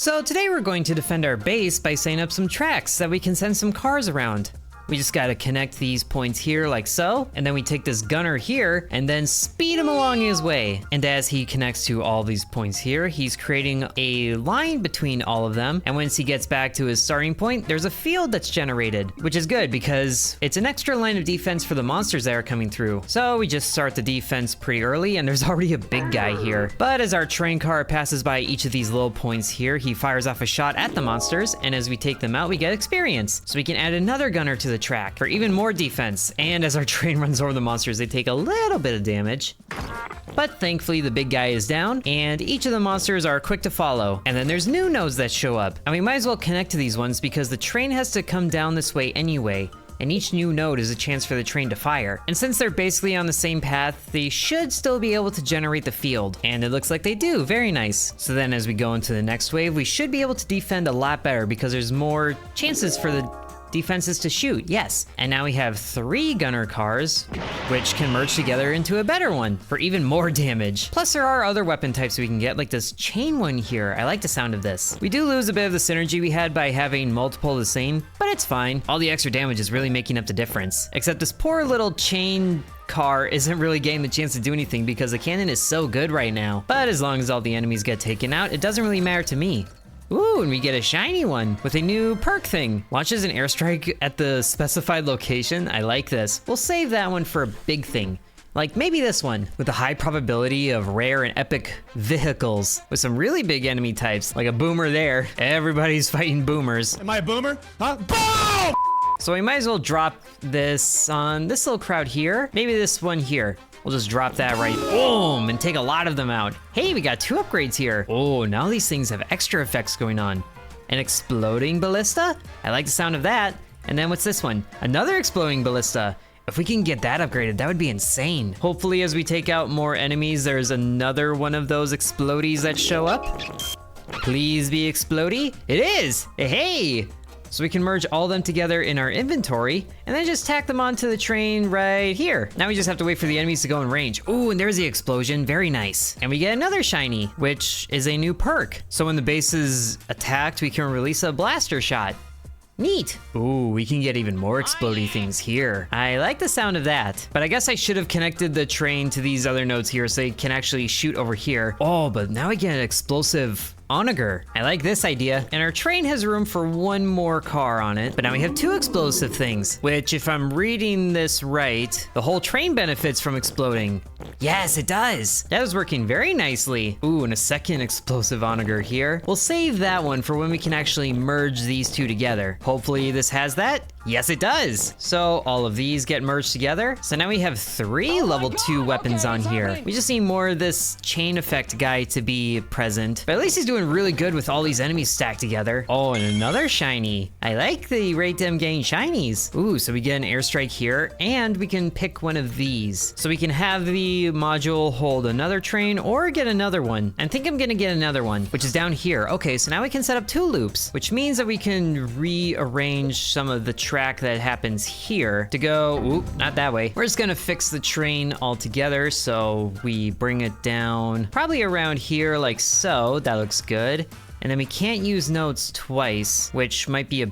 So today we're going to defend our base by setting up some tracks so that we can send some cars around. We just gotta connect these points here like so, and then we take this gunner here and then speed him along his way. And as he connects to all these points here, he's creating a line between all of them. And once he gets back to his starting point, there's a field that's generated, which is good because it's an extra line of defense for the monsters that are coming through. So we just start the defense pretty early, and there's already a big guy here. But as our train car passes by each of these little points here, he fires off a shot at the monsters, and as we take them out, we get experience. So we can add another gunner to the track for even more defense. And as our train runs over the monsters, they take a little bit of damage. But thankfully the big guy is down, and each of the monsters are quick to follow. And then there's new nodes that show up, and we might as well connect to these ones because the train has to come down this way anyway. And each new node is a chance for the train to fire. And since they're basically on the same path, they should still be able to generate the field. And it looks like they do, very nice. So then as we go into the next wave, we should be able to defend a lot better because there's more chances for the defenses to shoot, yes. And now we have 3 gunner cars, which can merge together into a better one for even more damage. Plus there are other weapon types we can get, like this chain one here. I like the sound of this. We do lose a bit of the synergy we had by having multiple of the same, but it's fine. All the extra damage is really making up the difference. Except this poor little chain car isn't really getting the chance to do anything because the cannon is so good right now. But as long as all the enemies get taken out, it doesn't really matter to me. Ooh, and we get a shiny one with a new perk thing. Launches an airstrike at the specified location. I like this. We'll save that one for a big thing. Like maybe this one, with a high probability of rare and epic vehicles with some really big enemy types, like a boomer there. Everybody's fighting boomers. Am I a boomer? Huh? Boom! So we might as well drop this on this little crowd here. Maybe this one here. We'll just drop that right, boom, and take a lot of them out. Hey, we got 2 upgrades here. Oh, now these things have extra effects going on. An exploding ballista? I like the sound of that. And then what's this one? Another exploding ballista. If we can get that upgraded, that would be insane. Hopefully as we take out more enemies, there's another one of those explodies that show up. Please be explodey. It is, hey! So we can merge all of them together in our inventory and then just tack them onto the train right here. Now we just have to wait for the enemies to go in range. Ooh, and there's the explosion, very nice. And we get another shiny, which is a new perk. So when the base is attacked, we can release a blaster shot. Neat. Ooh, we can get even more explodey things here. I like the sound of that. But I guess I should have connected the train to these other nodes here so they can actually shoot over here. Oh, but now we get an explosive onager. I like this idea. And our train has room for 1 more car on it. But now we have 2 explosive things, which if I'm reading this right, the whole train benefits from exploding. Yes, it does. That is working very nicely. Ooh, and a second explosive onager here. We'll save that one for when we can actually merge these 2 together. Hopefully this has that. Yes, it does. So all of these get merged together. So now we have 3 level 2 weapons on here. We just need more of this chain effect guy to be present. But at least he's doing really good with all these enemies stacked together. Oh, and another shiny. I like the rate them getting shinies. Ooh, so we get an airstrike here, and we can pick one of these. So we can have the module hold another train or get another one. I think I'm gonna get another one, which is down here. Okay, so now we can set up 2 loops, which means that we can rearrange some of the track that happens here to go, oop, not that way. We're just gonna fix the train all together. So we bring it down probably around here like so. That looks good. And then we can't use nodes twice, which might be a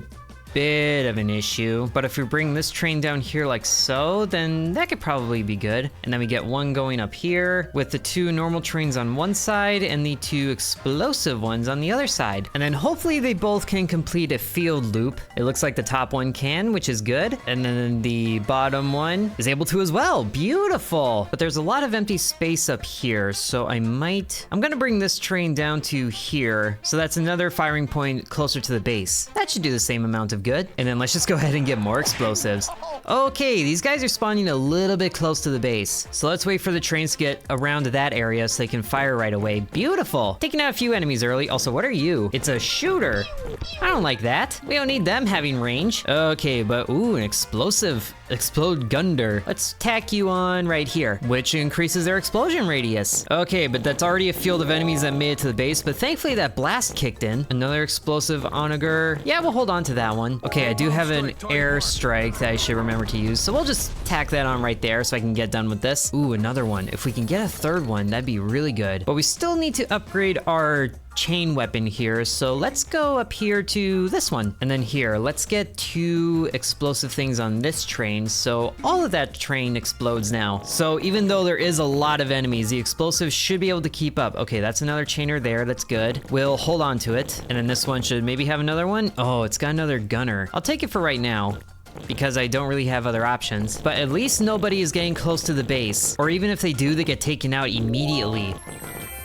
bit of an issue, but if we bring this train down here like so, then that could probably be good. And then we get 1 going up here with the 2 normal trains on one side and the 2 explosive ones on the other side. And then hopefully they both can complete a field loop. It looks like the top one can, which is good. And then the bottom one is able to as well. Beautiful. But there's a lot of empty space up here, so I'm gonna bring this train down to here. So that's another firing point closer to the base. That should do the same amount of good. And then let's just go ahead and get more explosives. Okay, these guys are spawning a little bit close to the base. So let's wait for the trains to get around to that area so they can fire right away. Beautiful. Taking out a few enemies early. Also, what are you? It's a shooter. I don't like that. We don't need them having range. Okay, but ooh, an explode gunner. Let's tack you on right here, which increases their explosion radius. Okay, but that's already a field of enemies that made it to the base, but thankfully that blast kicked in. Another explosive onager. Yeah, we'll hold on to that one. Okay, I do have an airstrike that I should remember to use, so we'll just tack that on right there so I can get done with this. Ooh, another one. If we can get a 3rd one, that'd be really good. But we still need to upgrade our chain weapon here, so let's go up here to this one. And then here, let's get 2 explosive things on this train, so all of that train explodes now. So even though there is a lot of enemies, the explosives should be able to keep up. Okay, that's another chainer there, that's good. We'll hold on to it. And then this one should maybe have another one. Oh, it's got another gunner. I'll take it for right now, because I don't really have other options. But at least nobody is getting close to the base, or even if they do, they get taken out immediately.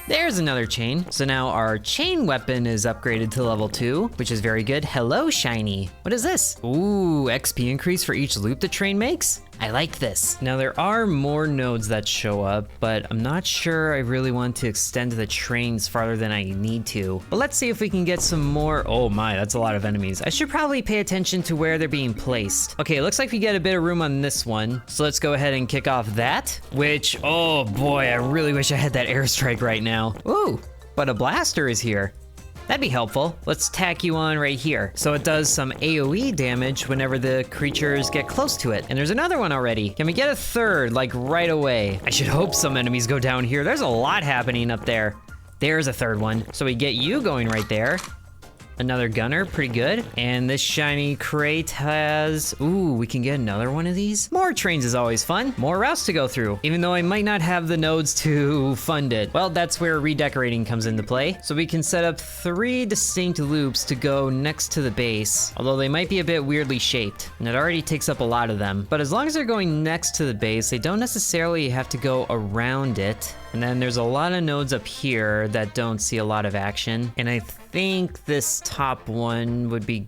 There's another chain. So now our chain weapon is upgraded to level 2, which is very good. Hello, shiny. What is this? Ooh, XP increase for each loop the train makes? I like this. Now there are more nodes that show up, but I'm not sure I really want to extend the trains farther than I need to. But let's see if we can get some more. Oh my, that's a lot of enemies. I should probably pay attention to where they're being placed. Okay, it looks like we get a bit of room on this one. So let's go ahead and kick off that, which, oh boy, I really wish I had that airstrike right now. Ooh, but a blaster is here. That'd be helpful. Let's tack you on right here. So it does some AoE damage whenever the creatures get close to it. And there's another one already. Can we get a third, like right away? I should hope some enemies go down here. There's a lot happening up there. There's a third one. So we get you going right there. Another gunner, pretty good. And this shiny crate has, ooh, we can get another one of these. More trains is always fun. More routes to go through, even though I might not have the nodes to fund it. Well, that's where redecorating comes into play. So we can set up 3 distinct loops to go next to the base, although they might be a bit weirdly shaped, and it already takes up a lot of them. But as long as they're going next to the base, they don't necessarily have to go around it. And then there's a lot of nodes up here that don't see a lot of action. And I think this top one would be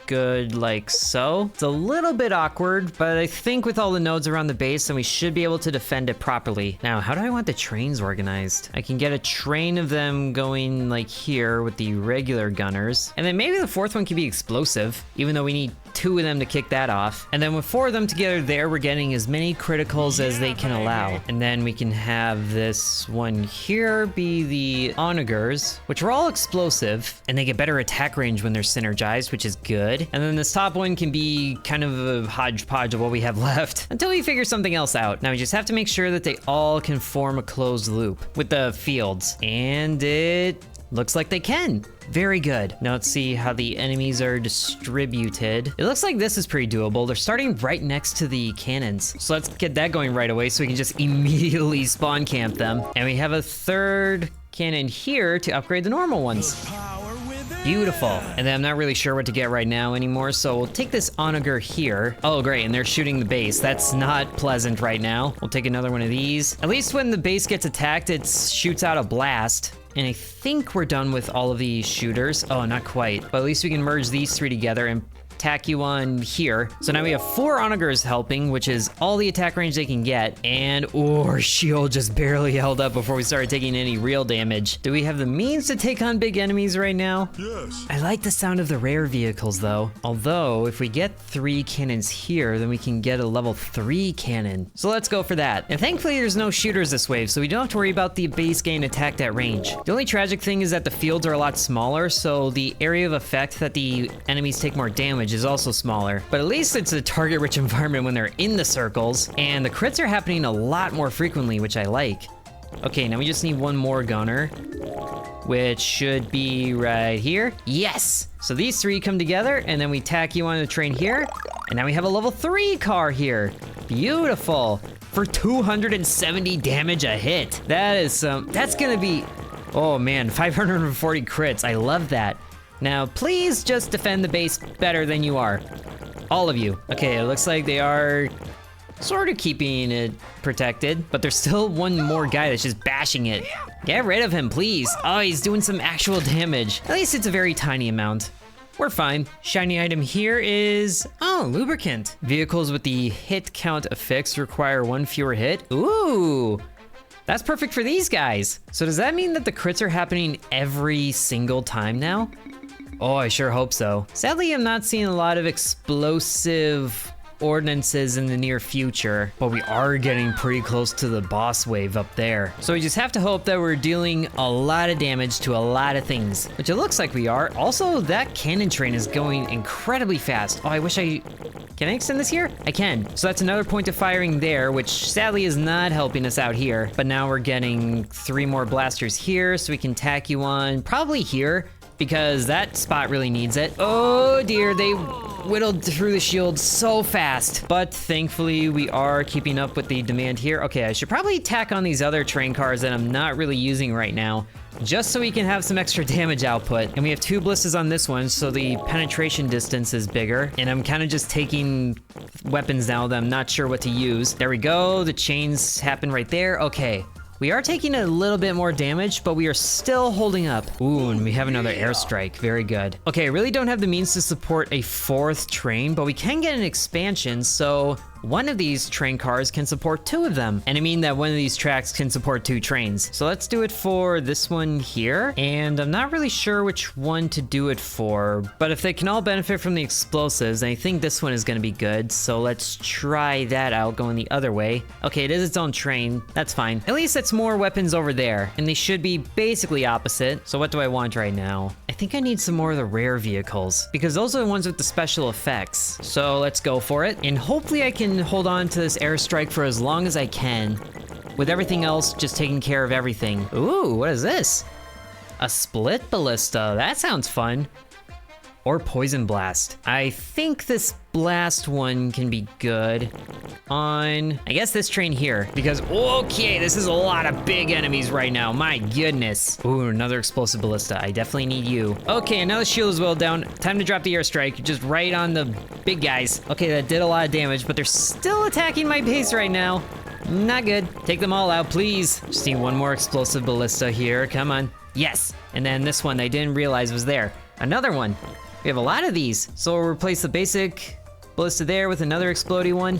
good like so. It's a little bit awkward, but I think with all the nodes around the base, then we should be able to defend it properly. Now, how do I want the trains organized? I can get a train of them going like here with the regular gunners. And then maybe the 4th one can be explosive, even though we need 2 of them to kick that off. And then with 4 of them together there, we're getting as many criticals as they can allow. And then we can have this one here be the onagers, which are all explosive, and they get better attack range when they're synergized, which is good. And then this top one can be kind of a hodgepodge of what we have left until we figure something else out. Now we just have to make sure that they all can form a closed loop with the fields. And it looks like they can. Very good. Now let's see how the enemies are distributed. It looks like this is pretty doable. They're starting right next to the cannons. So let's get that going right away so we can just immediately spawn camp them. And we have a 3rd cannon here to upgrade the normal ones. Beautiful. And then I'm not really sure what to get right now anymore, so we'll take this onager here. Oh, great, and they're shooting the base. That's not pleasant right now. We'll take another one of these. At least when the base gets attacked, it shoots out a blast. And I think we're done with all of these shooters. Oh, not quite. But at least we can merge these 3 together and tack you on here. So now we have 4 onagers helping, which is all the attack range they can get. And our shield just barely held up before we started taking any real damage. Do we have the means to take on big enemies right now? Yes. I like the sound of the rare vehicles though. Although if we get 3 cannons here, then we can get a level 3 cannon. So let's go for that. And thankfully there's no shooters this wave, so we don't have to worry about the base getting attacked at range. The only tragic thing is that the fields are a lot smaller, so the area of effect that the enemies take more damage is also smaller. But at least it's a target-rich environment when they're in the circles, and the crits are happening a lot more frequently, which I like. Okay, now we just need 1 more gunner, which should be right here. Yes! So these 3 come together, and then we tack you on the train here, and now we have a level 3 car here. Beautiful. For 270 damage a hit. That is that's gonna be, oh man, 540 crits. I love that. Now, please just defend the base better than you are. All of you. Okay, it looks like they are sort of keeping it protected, but there's still 1 more guy that's just bashing it. Get rid of him, please. Oh, he's doing some actual damage. At least it's a very tiny amount. We're fine. Shiny item here is, oh, lubricant. Vehicles with the hit count affixed require 1 fewer hit. Ooh. That's perfect for these guys. So does that mean that the crits are happening every single time now? Oh, I sure hope so. Sadly, I'm not seeing a lot of explosive ordnances in the near future, but we are getting pretty close to the boss wave up there. So we just have to hope that we're dealing a lot of damage to a lot of things, which it looks like we are. Also, that cannon train is going incredibly fast. Oh, I wish can I extend this here? I can. So that's another point of firing there, which sadly is not helping us out here. But now we're getting 3 more blasters here, so we can tack you on probably here, because that spot really needs it. Oh dear, they whittled through the shield so fast. But thankfully, we are keeping up with the demand here. Okay, I should probably tack on these other train cars that I'm not really using right now, just so we can have some extra damage output. And we have 2 blisters on this one, so the penetration distance is bigger. And I'm kind of just taking weapons now that I'm not sure what to use. There we go, the chains happen right there. Okay. We are taking a little bit more damage, but we are still holding up. Ooh, and we have another airstrike. Very good. Okay, I really don't have the means to support a 4th train, but we can get an expansion, so one of these train cars can support 2 of them. And I mean that one of these tracks can support 2 trains. So let's do it for this one here. And I'm not really sure which one to do it for, but if they can all benefit from the explosives, I think this one is gonna be good. So let's try that out going the other way. Okay, it is its own train. That's fine. At least it's more weapons over there, and they should be basically opposite. So what do I want right now? I think I need some more of the rare vehicles, because those are the ones with the special effects. So let's go for it, and hopefully I can hold on to this airstrike for as long as I can, with everything else just taking care of everything. Ooh, what is this? A split ballista, that sounds fun. Or poison blast. I think this blast one can be good on, I guess, this train here, because, okay, this is a lot of big enemies right now, my goodness. Ooh, another explosive ballista, I definitely need you. Okay, another shield is well down, time to drop the airstrike, just right on the big guys. Okay, that did a lot of damage, but they're still attacking my base right now. Not good. Take them all out, please. Just need one more explosive ballista here, come on. Yes, and then this one I didn't realize was there. Another one. We have a lot of these, so we'll replace the basic ballista there with another explodey one.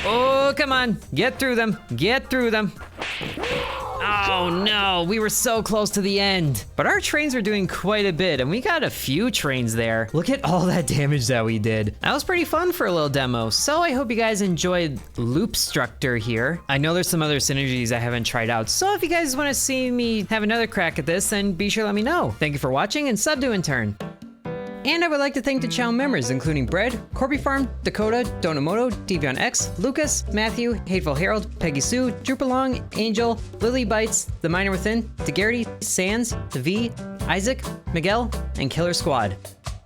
Oh, come on, get through them, get through them. Oh no, we were so close to the end. But our trains were doing quite a bit, and we got a few trains there. Look at all that damage that we did. That was pretty fun for a little demo, so I hope you guys enjoyed Loopstructor here. I know there's some other synergies I haven't tried out, so if you guys want to see me have another crack at this, then be sure to let me know. Thank you for watching, and sub to Intern. And I would like to thank the channel members, including Bread, Corby Farm, Dakota, Donamoto, Devion X, Lucas, Matthew, Hateful Harold, Peggy Sue, Drupalong, Angel, Lily Bites, The Miner Within, DeGarity, Sands, V, Isaac, Miguel, and Killer Squad.